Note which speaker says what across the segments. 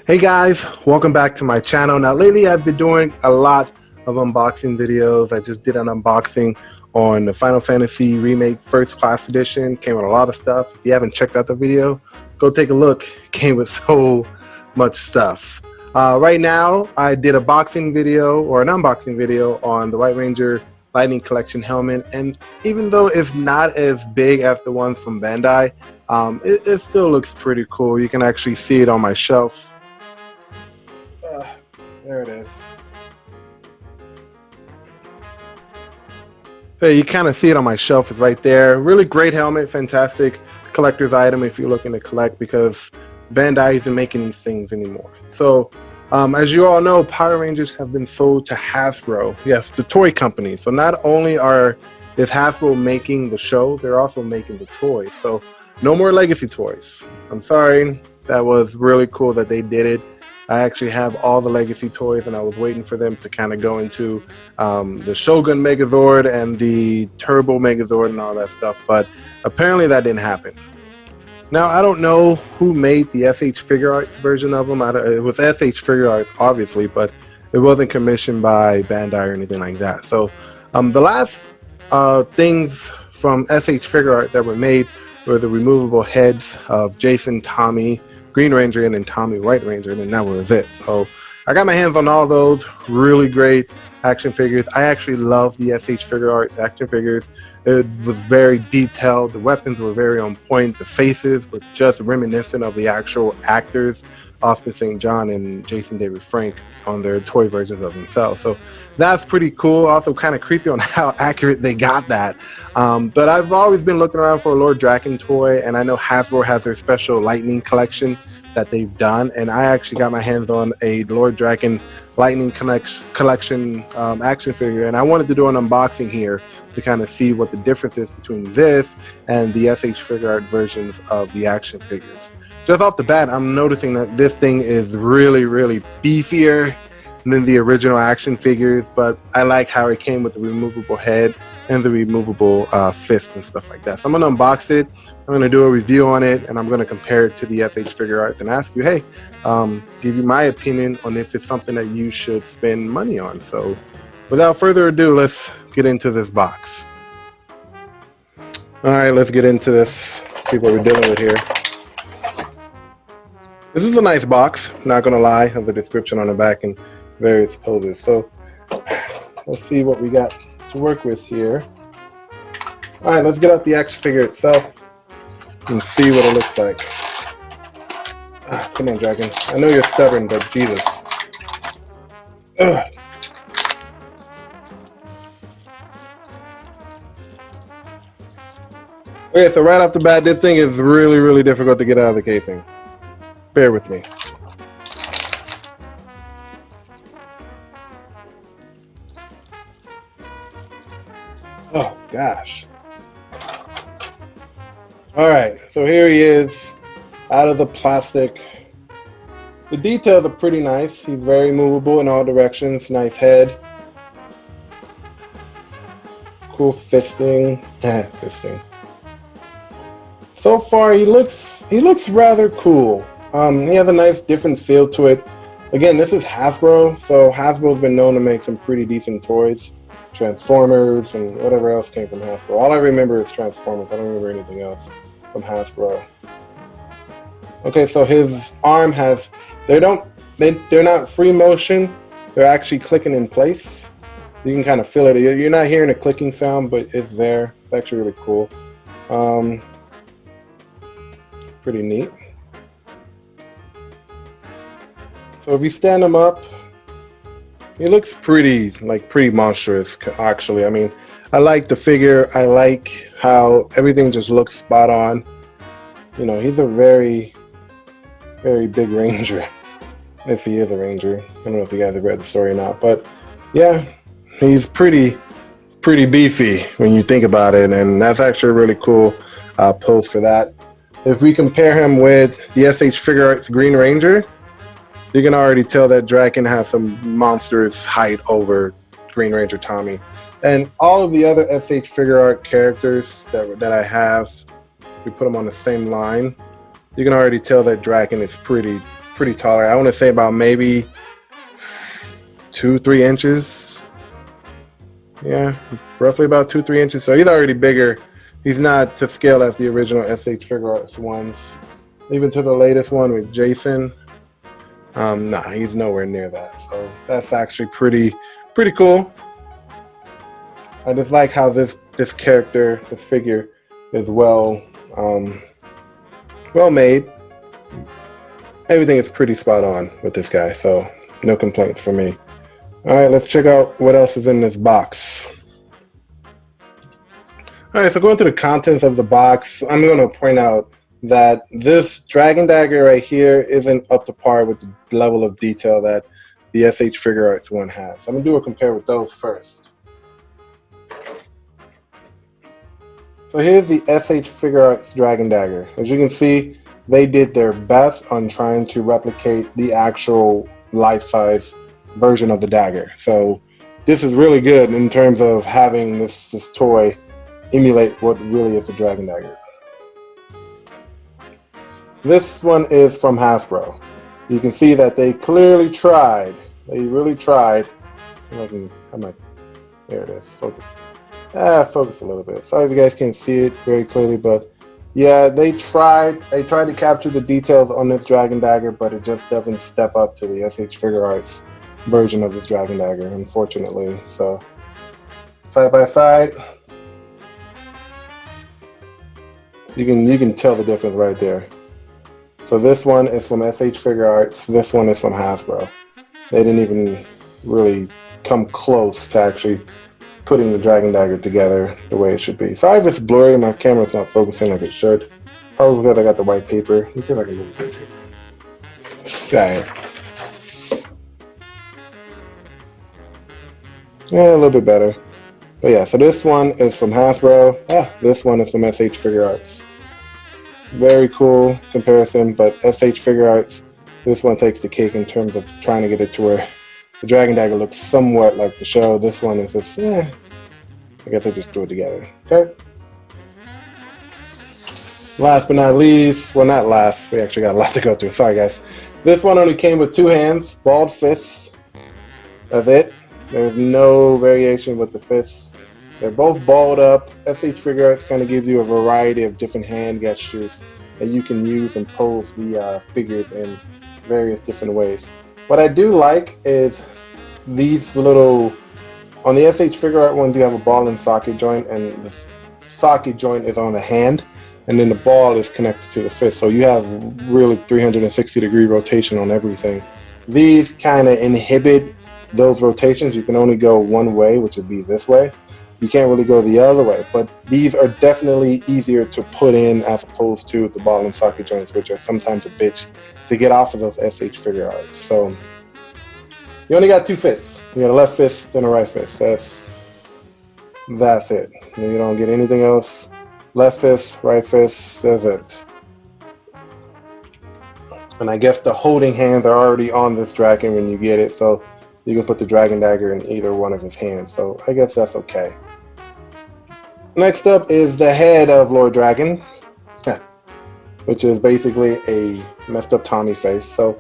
Speaker 1: Hey guys, welcome back to my channel. Now lately I've been doing a lot of unboxing videos. I just did an unboxing on the Final Fantasy Remake First Class Edition. Came with a lot of stuff. If you haven't checked out the video, go take a look. It came with so much stuff. Right now I did a boxing video or an unboxing video on the White Ranger Lightning Collection helmet, and even though it's not as big as the ones from Bandai, it still looks pretty cool. You can actually see it on my shelf. There it is. Hey, you kind of see it on my shelf. It's right there. Really great helmet, fantastic collector's item if you're looking to collect, because Bandai isn't making these things anymore. So, as you all know, Power Rangers have been sold to Hasbro. Yes, the toy company. So not only is Hasbro making the show, they're also making the toys. So no more legacy toys. I'm sorry. That was really cool that they did it. I actually have all the legacy toys, and I was waiting for them to kind of go into the Shogun Megazord and the Turbo Megazord and all that stuff, but apparently that didn't happen. Now, I don't know who made the SH Figure Arts version of them. It was SH Figure Arts, obviously, but it wasn't commissioned by Bandai or anything like that. So the last things from SH Figure Arts that were made were the removable heads of Jason, Tommy, Green Ranger, and then Tommy White Ranger, and that was it. So I got my hands on all those really great action figures. I actually love the SH Figure Arts action figures. It was very detailed. The weapons were very on point. The faces were just reminiscent of the actual actors, Austin St. John and Jason David Frank, on their toy versions of themselves. So that's pretty cool. Also kind of creepy on how accurate they got that. But I've always been looking around for a Lord Drakkon toy, and I know Hasbro has their special Lightning collection that they've done, and I actually got my hands on a Lord Drakkon Lightning collection action figure, and I wanted to do an unboxing here to kind of see what the difference is between this and the SH Figure Art versions of the action figures. Just off the bat, I'm noticing that this thing is really, really beefier than the original action figures, but I like how it came with the removable head and the removable fist and stuff like that. So I'm going to unbox it, I'm going to do a review on it, and I'm going to compare it to the SH Figure Arts and ask you, hey, give you my opinion on if it's something that you should spend money on. So without further ado, let's get into this box. All right, let's get into this, see what we're dealing with here. This is a nice box, not going to lie, has a description on the back and various poses. So let's see what we got to work with here. All right, let's get out the action figure itself and see what it looks like. Come on, Dragon. I know you're stubborn, but Jesus. Ugh. Okay, so right off the bat, this thing is really, really difficult to get out of the casing. Bear with me. Oh, gosh. All right, so here he is out of the plastic. The details are pretty nice. He's very movable in all directions. Nice head. Cool fisting. Fisting. So far, he looks rather cool. He has a nice different feel to it. Again, this is Hasbro, so Hasbro's been known to make some pretty decent toys. Transformers and whatever else came from Hasbro. All I remember is Transformers. I don't remember anything else from Hasbro. Okay, so his arm has, they're not free motion. They're actually clicking in place. You can kind of feel it. You're not hearing a clicking sound, but it's there. It's actually really cool. Pretty neat. So if you stand him up, he looks pretty monstrous, actually. I mean, I like the figure. I like how everything just looks spot on. You know, he's a very, very big ranger, if he is a ranger. I don't know if you guys have read the story or not, but yeah, he's pretty beefy when you think about it, and that's actually a really cool pose for that. If we compare him with the SH Figure Arts Green Ranger, you can already tell that Drakkon has some monstrous height over Green Ranger Tommy. And all of the other SH Figure Art characters that I have, we put them on the same line. You can already tell that Drakkon is pretty pretty taller. I want to say about maybe 2-3 inches. Yeah, roughly about 2-3 inches. So he's already bigger. He's not to scale as the original SH Figure Arts ones. Even to the latest one with Jason. Nah, he's nowhere near that. So that's actually pretty cool. I just like how this character, this figure, is well made. Everything is pretty spot on with this guy, so no complaints for me. All right, let's check out what else is in this box. All right, so going to the contents of the box, I'm going to point out that this Dragon Dagger right here isn't up to par with the level of detail that the SH Figure Arts one has. I'm going to do a compare with those first. So here's the SH Figure Arts Dragon Dagger. As you can see, they did their best on trying to replicate the actual life-size version of the dagger. So this is really good in terms of having this toy emulate what really is a Dragon Dagger. This one is from Hasbro. You can see that they clearly tried. They really tried. There it is. Focus. Focus a little bit. Sorry if you guys can't see it very clearly, but yeah, they tried to capture the details on this Dragon Dagger, but it just doesn't step up to the SH Figure Arts version of the Dragon Dagger, unfortunately. So side by side, you can tell the difference right there. So this one is from SH Figure Arts, this one is from Hasbro. They didn't even really come close to actually putting the Dragon Dagger together the way it should be. Sorry if it's blurry, my camera's not focusing like it should. Probably because I got the white paper. Let me see if I can move it. Okay. Yeah, a little bit better. But yeah, so this one is from Hasbro. This one is from SH Figure Arts. Very cool comparison, but SH Figure Arts, this one takes the cake in terms of trying to get it to where the Dragon Dagger looks somewhat like the show. This one is just, I guess I just threw it together. Okay. Last but not least, well, not last, we actually got a lot to go through. Sorry, guys. This one only came with 2 hands, balled fists. That's it. There's no variation with the fists. They're both balled up. SH Figure Arts kind of gives you a variety of different hand gestures that you can use and pose the figures in various different ways. What I do like is these little, on the SH Figure Art ones you have a ball and socket joint, and the socket joint is on the hand, and then the ball is connected to the fist. So you have really 360-degree rotation on everything. These kind of inhibit those rotations. You can only go one way, which would be this way. You can't really go the other way, but these are definitely easier to put in as opposed to the ball and socket joints, which are sometimes a bitch to get off of those SH Figure Arts. So you only got 2 fists. You got a left fist and a right fist. That's it. You don't get anything else. Left fist, right fist, that's it. And I guess the holding hands are already on this dragon when you get it, so you can put the Dragon Dagger in either one of his hands. So I guess that's okay. Next up is the head of Lord Dragon, which is basically a messed up Tommy face. So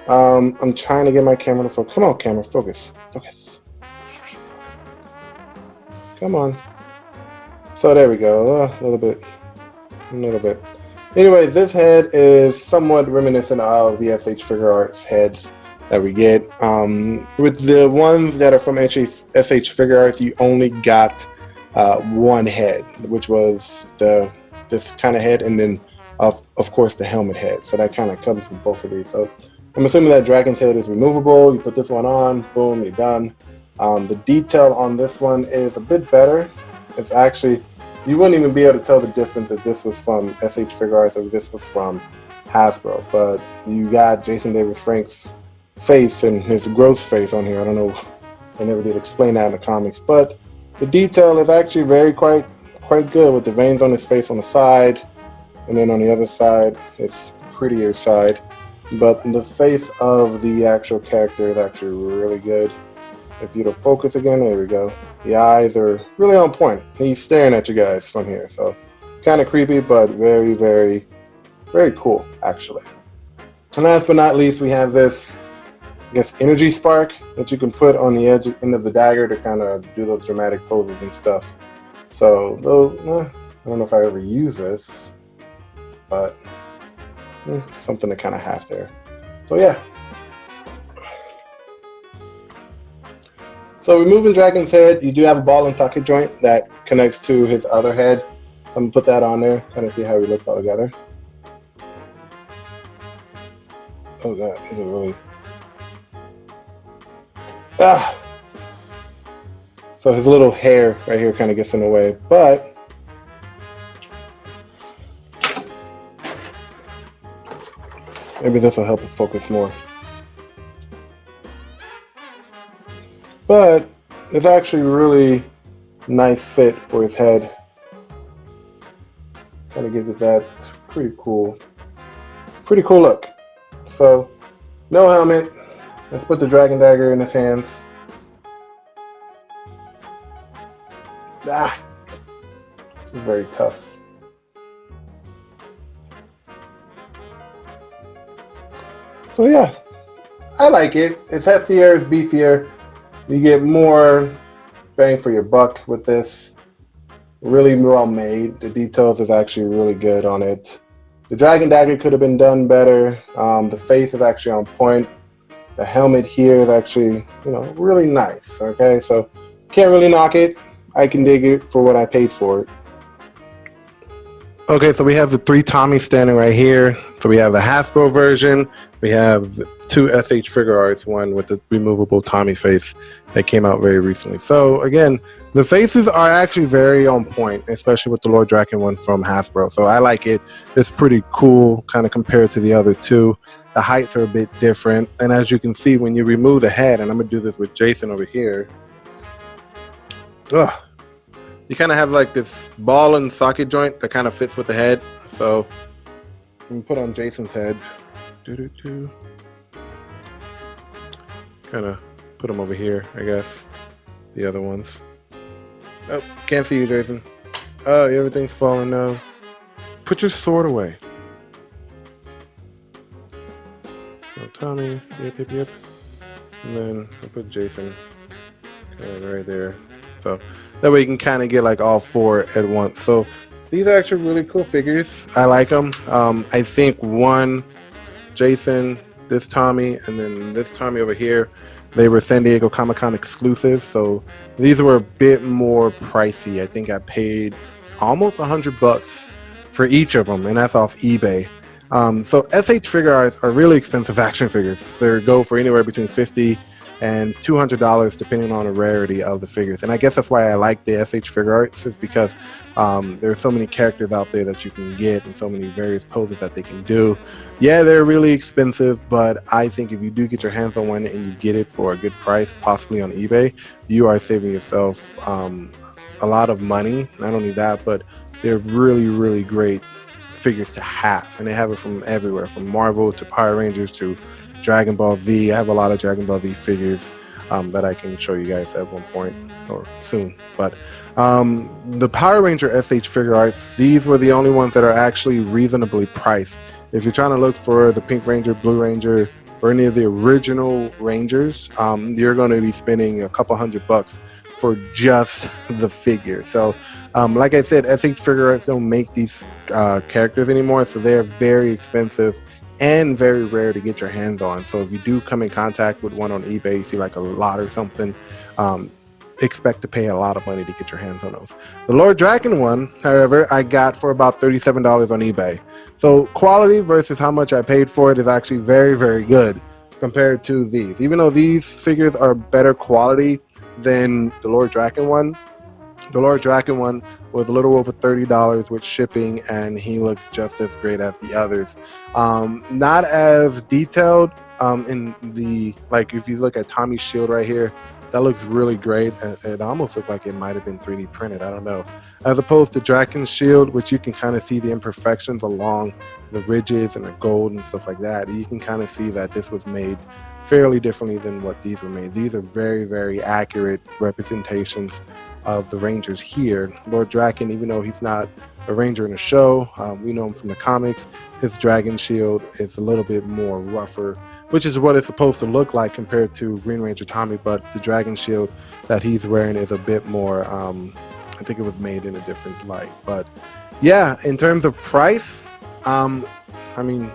Speaker 1: I'm trying to get my camera to focus. Come on, camera, focus. Focus. Come on. So there we go. A little bit. Anyway, this head is somewhat reminiscent of the SH Figure Arts heads that we get. With the ones that are from SH Figure Arts, you only got one head, which was this kind of head, and then of course the helmet head. So that kind of comes with both of these. So I'm assuming that Dragon's head is removable. You put this one on, boom, you're done. The detail on this one is a bit better. It's actually, you wouldn't even be able to tell the difference if this was from SH Figure Arts or if this was from Hasbro. But you got Jason David Frank's face and his gross face on here. I don't know, I never did explain that in the comics, but the detail is actually quite good with the veins on his face on the side, and then on the other side it's prettier side, but the face of the actual character is actually really good. If you to focus again, there we go. The eyes are really on point. He's staring at you guys from here, so kind of creepy, but very, very, very cool actually. And last but not least, we have this, I guess, energy spark that you can put on the end of the dagger to kind of do those dramatic poses and stuff. So, though, I don't know if I ever use this, but something to kind of have there. So yeah. So removing Drakkon's head, you do have a ball and socket joint that connects to his other head. I'm gonna put that on there, kind of see how he looks all together. Oh god, this is really... So his little hair right here kind of gets in the way, but maybe this will help it focus more. But it's actually really nice fit for his head. Kind of gives it that pretty cool look. So, no helmet. Let's put the dragon dagger in his hands. This is very tough. So yeah, I like it. It's heftier, it's beefier. You get more bang for your buck with this. Really well made. The details is actually really good on it. The dragon dagger could have been done better. The face is actually on point. The helmet here is actually, really nice. Okay, so can't really knock it. I can dig it for what I paid for it. Okay, so we have the 3 Tommies standing right here. So we have the Hasbro version. We have 2 SH Figure Arts, one with the removable Tommy face that came out very recently. So again, the faces are actually very on point, especially with the Lord Drakkon one from Hasbro. So I like it. It's pretty cool, kind of compared to the other 2. The heights are a bit different. And as you can see, when you remove the head, and I'm going to do this with Jason over here. You kind of have like this ball and socket joint that kind of fits with the head. So I'm gonna put on Jason's head. Kind of put him over here, I guess. The other ones. Oh, can't see you, Jason. Oh, everything's falling now. Put your sword away. Oh, Tommy. Yep. And then I'll put Jason right there. So that way you can kind of get like all 4 at once. So these are actually really cool figures. I like them. I think one, Jason, this Tommy, and then this Tommy over here, they were San Diego Comic-Con exclusive. So these were a bit more pricey. I think I paid almost $100 for each of them, and that's off eBay. So SH Figure Arts are really expensive action figures. They go for anywhere between $50 and $200 depending on the rarity of the figures. And I guess that's why I like the SH Figure Arts, is because there's so many characters out there that you can get and so many various poses that they can do. Yeah, they're really expensive, but I think if you do get your hands on one and you get it for a good price, possibly on eBay, you are saving yourself a lot of money. Not only that, but they're really, really great figures to have. And they have it from everywhere, from Marvel to Power Rangers to Dragon Ball Z. I have a lot of Dragon Ball Z figures that I can show you guys at one point or soon. But the Power Ranger SH Figure Arts, these were the only ones that are actually reasonably priced. If you're trying to look for the Pink Ranger, Blue Ranger, or any of the original Rangers, you're going to be spending a couple $100 for just the figure. So like I said, SH Figure Arts don't make these characters anymore, so they're very expensive and very rare to get your hands on. So if you do come in contact with one on eBay, you see like a lot or something, expect to pay a lot of money to get your hands on those. The Lord Drakkon one, however, I got for about $37 on eBay. So quality versus how much I paid for it is actually very, very good compared to these. Even though these figures are better quality than the Lord Drakkon one, the Lord Drakkon one was a little over $30 with shipping, and he looks just as great as the others. Not as detailed in the, like if you look at Tommy's shield right here, that looks really great. It almost looked like it might have been 3D printed, I don't know. As opposed to Drakkon's shield, which you can kind of see the imperfections along the ridges and the gold and stuff like that. You can kind of see that this was made fairly differently than what these were made. These are very, very accurate representations of the Rangers here. Lord Drakkon, even though he's not a ranger in a show. We know him from the comics. His dragon shield is a little bit more rougher, which is what it's supposed to look like compared to Green Ranger Tommy, but the dragon shield that he's wearing is a bit more, I think it was made in a different light. But yeah, in terms of price, I mean,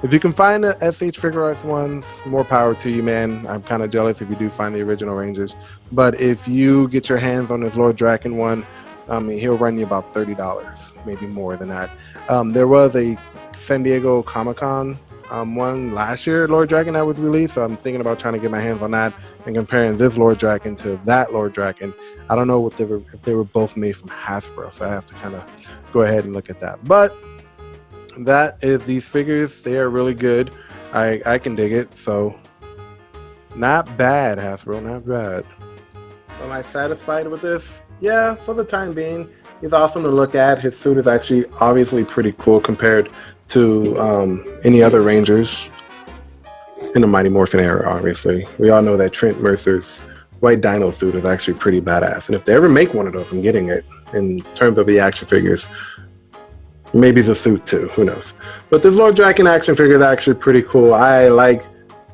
Speaker 1: if you can find the SH Figure Arts ones, more power to you, man. I'm kind of jealous if you do find the original Rangers. But if you get your hands on this Lord Drakkon one, I mean, he'll run you about $30, maybe more than that. There was a San Diego Comic-Con one last year, Lord Drakkon, that was released. So I'm thinking about trying to get my hands on that and comparing this Lord Drakkon to that Lord Drakkon. I don't know if they were both made from Hasbro, so I have to kind of go ahead and look at that. But that is these figures. They are really good. I can dig it. So not bad, Hasbro, not bad. So am I satisfied with this? Yeah, for the time being. He's awesome to look at. His suit is actually obviously pretty cool compared to any other Rangers in the Mighty Morphin era, obviously. We all know that Trent Mercer's White Dino suit is actually pretty badass. And if they ever make one of those, I'm getting it in terms of the action figures. Maybe the suit too, who knows. But this Lord Drakkon action figure is actually pretty cool. I like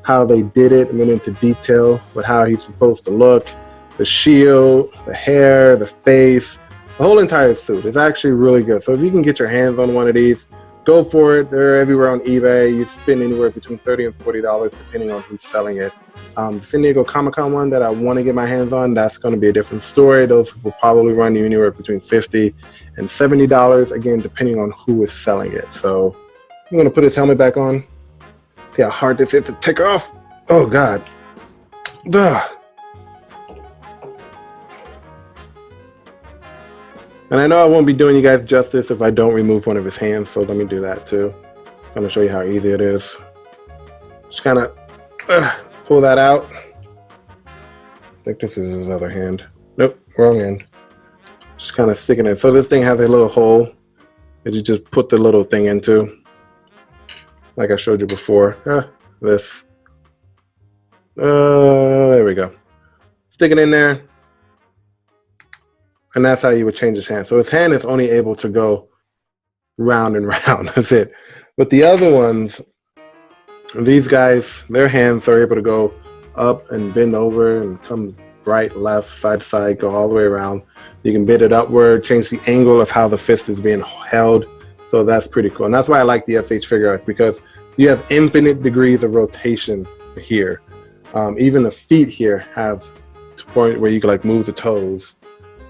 Speaker 1: how they did it and went into detail with how he's supposed to look. The shield, the hair, the face, the whole entire suit is actually really good. So if you can get your hands on one of these, go for it. They're everywhere on eBay. You spend anywhere between $30 and $40 depending on who's selling it. The San Diego Comic-Con one that I want to get my hands on, that's going to be a different story. Those will probably run you anywhere between $50 and $70, again, depending on who is selling it. So I'm going to put his helmet back on. See how hard this is to take off. Oh, God. Ugh. And I know I won't be doing you guys justice if I don't remove one of his hands, so let me do that too. I'm going to show you how easy it is. Just kind of pull that out. I think this is his other hand. Nope, wrong hand. Just kind of sticking it. So this thing has a little hole that you just put the little thing into, like I showed you before. This. There we go. Stick it in there. And that's how you would change his hand. So his hand is only able to go round and round. That's it. But the other ones, these guys, their hands are able to go up and bend over and come right, left, side to side, go all the way around. You can bend it upward, change the angle of how the fist is being held. So that's pretty cool. And that's why I like the SH Figure Arts, because you have infinite degrees of rotation here. Even the feet here have to a point where you can like move the toes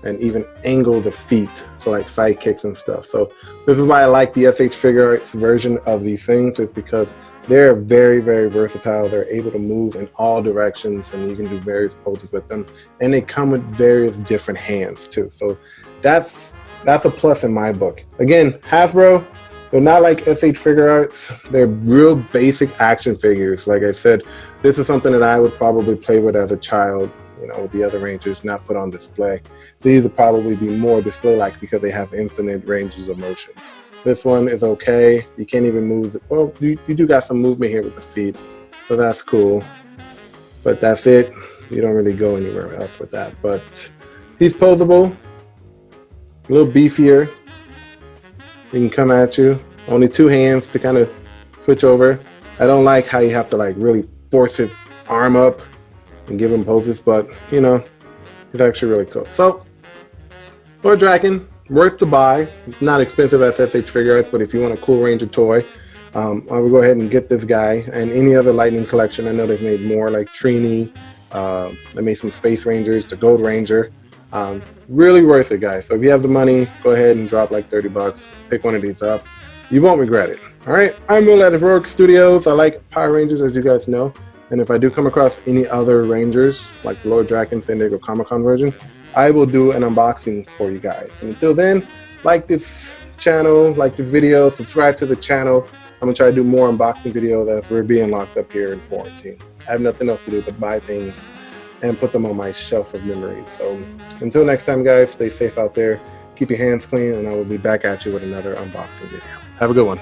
Speaker 1: and even angle the feet, so like side kicks and stuff. So this is why I like the SH Figure Arts version of these things, is because they're very, very versatile. They're able to move in all directions and you can do various poses with them. And they come with various different hands too. So that's a plus in my book. Again, Hasbro, they're not like SH Figure Arts. They're real basic action figures. Like I said, this is something that I would probably play with as a child, you know, with the other Rangers, not put on display. These would probably be more display-like because they have infinite ranges of motion. This one is okay. You can't even move. Well, you do got some movement here with the feet, so that's cool. But that's it. You don't really go anywhere else with that. But he's posable, a little beefier. He can come at you. Only two hands to kind of switch over. I don't like how you have to like really force his arm up and give him poses, but you know, it's actually really cool. So, Lord Drakkon, worth to buy. It's not expensive as SH Figure Arts, but if you want a cool Ranger toy, I would go ahead and get this guy and any other Lightning collection. I know they've made more, like Trini. They made some Space Rangers, the Gold Ranger. Really worth it, guys. So if you have the money, go ahead and drop like 30 bucks. Pick one of these up. You won't regret it. All right, I'm Will at Heroic Studios. I like Power Rangers, as you guys know. And if I do come across any other Rangers, like the Lord Drakkon San Diego Comic-Con version, I will do an unboxing for you guys. And until then, like this channel, like the video, subscribe to the channel. I'm going to try to do more unboxing videos as we're being locked up here in quarantine. I have nothing else to do but buy things and put them on my shelf of memories. So until next time, guys, stay safe out there. Keep your hands clean, and I will be back at you with another unboxing video. Have a good one.